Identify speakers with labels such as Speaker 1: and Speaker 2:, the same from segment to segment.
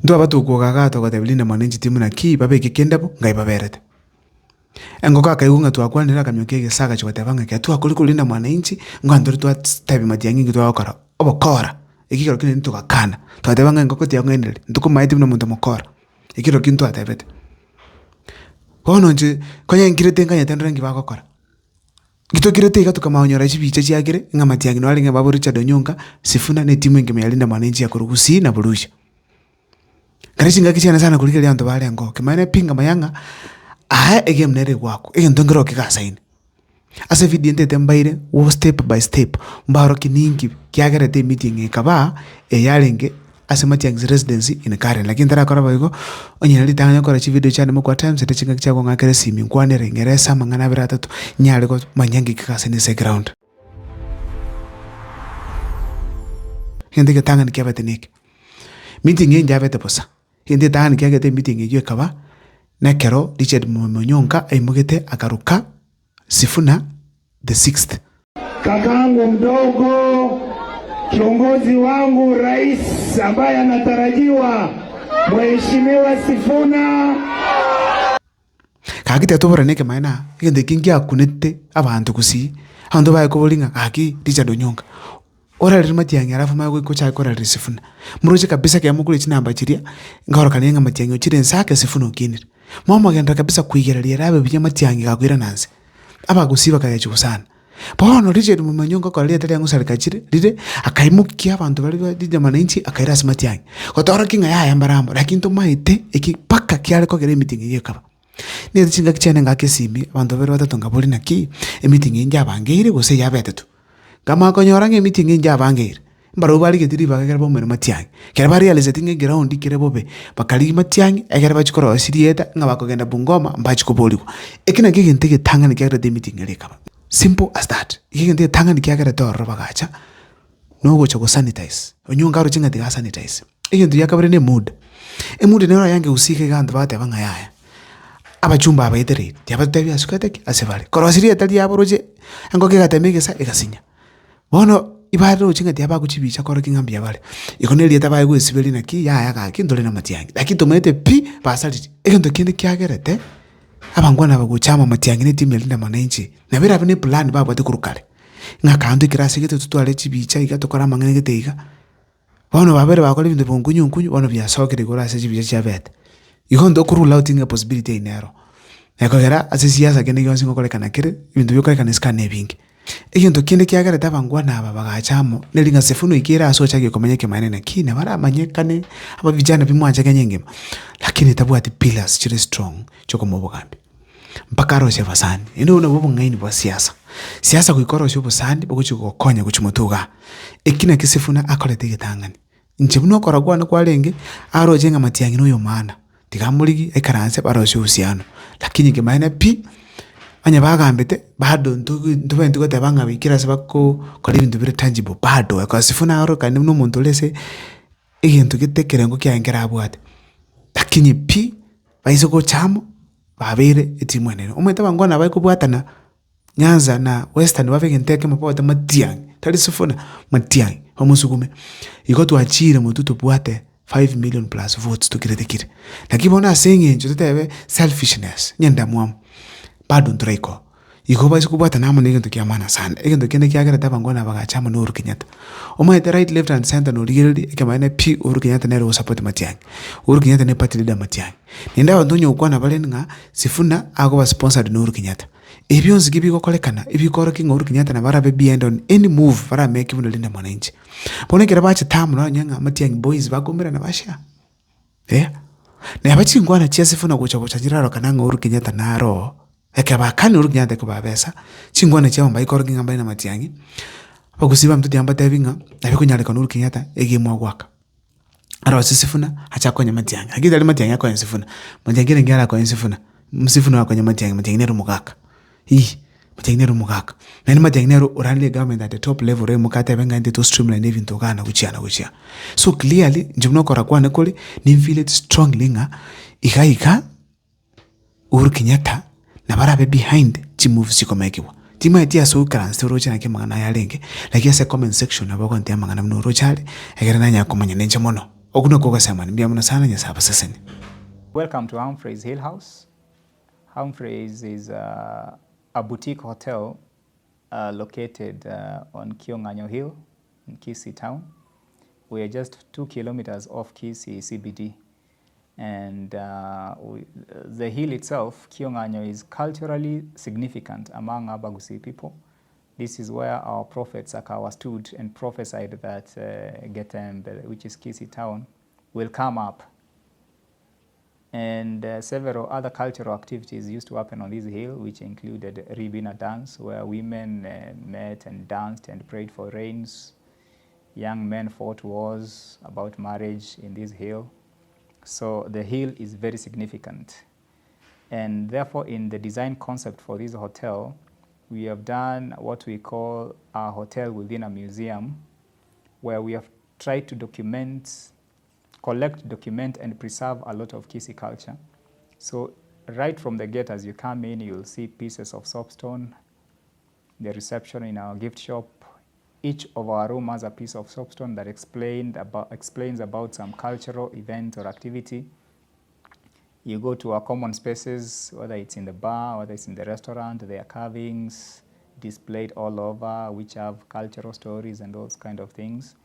Speaker 1: ndo abatu kugagato kwa tebelinda mwananchi timu na ki babe kikendabo ngai baberete engoka kaigunga twakwanira kamyoke saka chwa tabanga ke twa kuli kulinda mwananchi ngandori twa tabi matiangi gitwa okora obokora ikiro kine ntukakana twatabanga ngoko tiangendele ntukumaiti mno muntu mukora ikiro kintu atabete kono nje konya ngirete nganya tandra ngibakokora gito kirete ikatuka maonyora chibicha chiagire ngamatiangi no alinga babo Richard Onyonga Sifuna ne timu ngeme yalinda mwananchi ya kurugusi na burusha karishinga kichana sana kulikele anto bale ngo kemane pinga mayanga ege mnere gwako ege ndongero kikasaini ase vidente tembaire wo step by step mbaro kiningi kiagerete meeting ekaba eyalenge ase matiangi residency in Karen lakini tara kora bago onyina litanga kora chi video chane mukwa times ete chinga kichako ngakere simi nkwanere ngeresa mangana biratatu nyale ko manyangi kikasini se ground hindi ke tanga nikiabete nik meeting njabete posa hindi tanga nikiagete meeting ejo ekaba nekero Richard Onyonga aimugete akaruka Sifuna the 6th.
Speaker 2: Kakangu mdogo, kiongozi wangu, rais ambaye anatarajiwa, Mheshimiwa Sifuna.
Speaker 1: Kagite tobora neke maina ngende kingia kunete abantu kusi ando baye ko bolinga aki Richard Onyonga ora rimatiangi arafu maye ko cha kora Sifuna muroje kabisa ke amukule chinamba chiria ngoro kanenga matiangi chire nsake Sifuna ukinira mama genda kabisa kuigerera rabe binya matiangi gakwira nanze abagusiba kayacho sana bono Richard Onyonga ko leta yangu sarikachire rire akaimukia abantu bari badija mwananchi akaira matiangi kotora kinga ya yambaramba lakini to maite ekipaka kyale ko gere meeting yekaba ne tsinga kichane ngake simi abantu bari batatonga boli naki meeting inja bangeire gose yabetetu kama konyora nge meeting inja bangeire mbaro bali ketiri bakagera bo mero matiangi kera bari alizetinge ground kire bobe bakali matiangi egera bachikoro asirieta ngabakogenda Bungoma mbachikoboliko ekina kigentege tanga ni kagera de meeting lekaba simple as that kigentege tanga ni kagera torro bagacha no go chako sanitize Onyonga ro chinga tiga sanitize egento yakabere ne mood mood ne ora yange usike ganda bate banga yaya abachumba abaidere yabatebi asukateki asebale koro asirieta diaboroje ngo kegatemege sa egasinya bono ibaro chinga tiaba kuchibicha koro kingambia bale ikoneli etabaye kwesibeli naki ya ka kindole na matiangi lakini tomete pi basaliti egento kinde kyagerete abangwana baguchama matiangi ne timu yalinda mwananchi na bera bine plan baba batekurukale ngakandu kirase gete tutwale chibicha igatokora mangene geteiga bono babere bakole binde bongunyu bono byasokere gorase chibicha chabete ihondo kurula utinga possibility inero ekogera ase siasa kende yonsi ngokolekana kire ibintu byokolekana skane bingi egento kinde kyagara tabangwana aba bagachamo nelinga Sifuna ikira asocha gikomenyeke manene kina bara manyekane aba vijana bimwaje kenyengema lakini tabwati pillars chire strong choko mobogambi mpaka ro sevasani ino una bobo ngaini bwa siasa kuikoro sho busandi bokuchiko konya kuchimotuga ekina kisifuna akolete gitangani nje buno koragwana kwalenge aro jenga matiangi no yomana tigamuligi ekaranse baro sho usiano lakini gemaina pi anya bagambete bado ntubenti ko tabanga bikira sabako kole bintu bire tangible bado akasifuna aro kandi no muntu lese egento gitekere ngo kyangera abwate lakini pi baizo ko chamo babere etimwenene umweta bangona bayi kubwatana Nyanza na Western bavege nteke mapota matiangi tali Sifuna matiangi bamusukume iko tuachire mututu bwate 5 million plus votes tukiretekire lakini bona senge njo tebe selfishness nyenda mwamu bado ntreko iko basi kubwata namo negento kyamana sana egento kende kyagera tabangona bagachama no Uhuru Kenyatta omaite right left and center no ligeri ekamaine pi Uhuru Kenyatta nero support matiangi Uhuru Kenyatta ne party leader matiangi nenda wandonyo ukwana balenga Sifuna ago ba sponsored no Uhuru Kenyatta ebyonzi gibiko kolekana ibikoro kinga Uhuru Kenyatta na barabe beyond on any move bara make buno linda mwananchi bonekera bacha tamu na nyanga matiangi boys bagomera na basha na abachi ngwana chia Sifuna kucha jiraro kananga Uhuru Kenyatta naro ekaba kani Uhuru Kenyatta ko babesa chingwana chia mba ikoro kinga mbaina matiangi bagusiba mtuti amba tabinga abikunyale kan Uhuru Kenyatta egimwa gwaka aro Sifuna acha konya matiangi agida ali matiangi ko Sifuna matiangi ngara ko Sifuna Sifuna wa konya matiangi nero mugaka matiangi mugaka nani matiangi urali government at the top level re mukata benga into streamline even to kana kuchia so clearly njimno kora kwa nekole ni feel it strongly nga ikaika Uhuru Kenyatta na barabe behind chi move sikomekiwa tima etia so currency rocha na kemanga na yalenge like yes comment section abako ntia manga na rochale egera nanya komanya nenje mono okuna kokasamani mbia muna sana nyasaba sasani.
Speaker 3: Welcome to Humphreys Hill House. Humphreys is a boutique hotel located on Kionganyo Hill in Kisii town. We are just 2 kilometers off Kisii CBD. And the hill itself, Kionganyo, is culturally significant among Abagusi people. This is where our prophet Sakawa stood and prophesied that Getembe, which is Kisii town, will come up. And several other cultural activities used to happen on this hill, which included Ribina dance, where women met and danced and prayed for rains. Young men fought wars about marriage in this hill. So the hill is very significant. And therefore, in the design concept for this hotel, we have done what we call a hotel within a museum, where we have tried to collect, document, and preserve a lot of Kisii culture. So right from the gate, as you come in, you'll see pieces of soapstone, the reception in our gift shop. Each of our rooms has a piece of soapstone that explains about some cultural event or activity. You go to our common spaces, whether it's in the bar, whether it's in the restaurant, there are carvings displayed all over, which have cultural stories and those kind of things.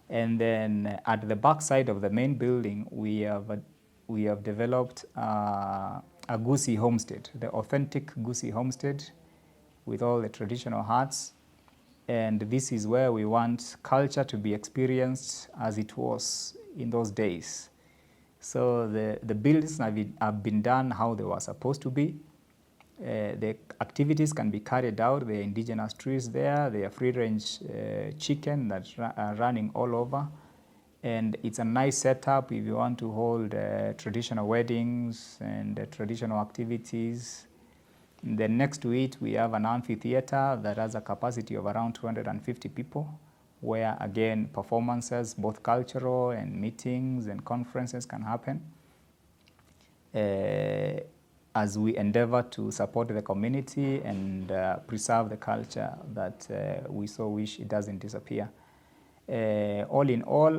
Speaker 3: And then at the back side of the main building, we have developed a Gusii homestead, the authentic Gusii homestead with all the traditional huts. And this is where we want culture to be experienced as it was in those days. So the buildings have been done how they were supposed to be. The activities can be carried out. There are indigenous trees there. There are free-range chicken that are running all over. And it's a nice setup if you want to hold traditional weddings and traditional activities. Then next to it, we have an amphitheater that has a capacity of around 250 people, where again, performances, both cultural and meetings and conferences can happen as we endeavor to support the community and preserve the culture that we so wish it doesn't disappear. All in all,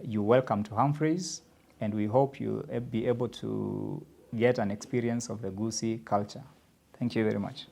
Speaker 3: you're welcome to Humphreys, and we hope you'll be able to get an experience of the Gusii culture. Thank you very much.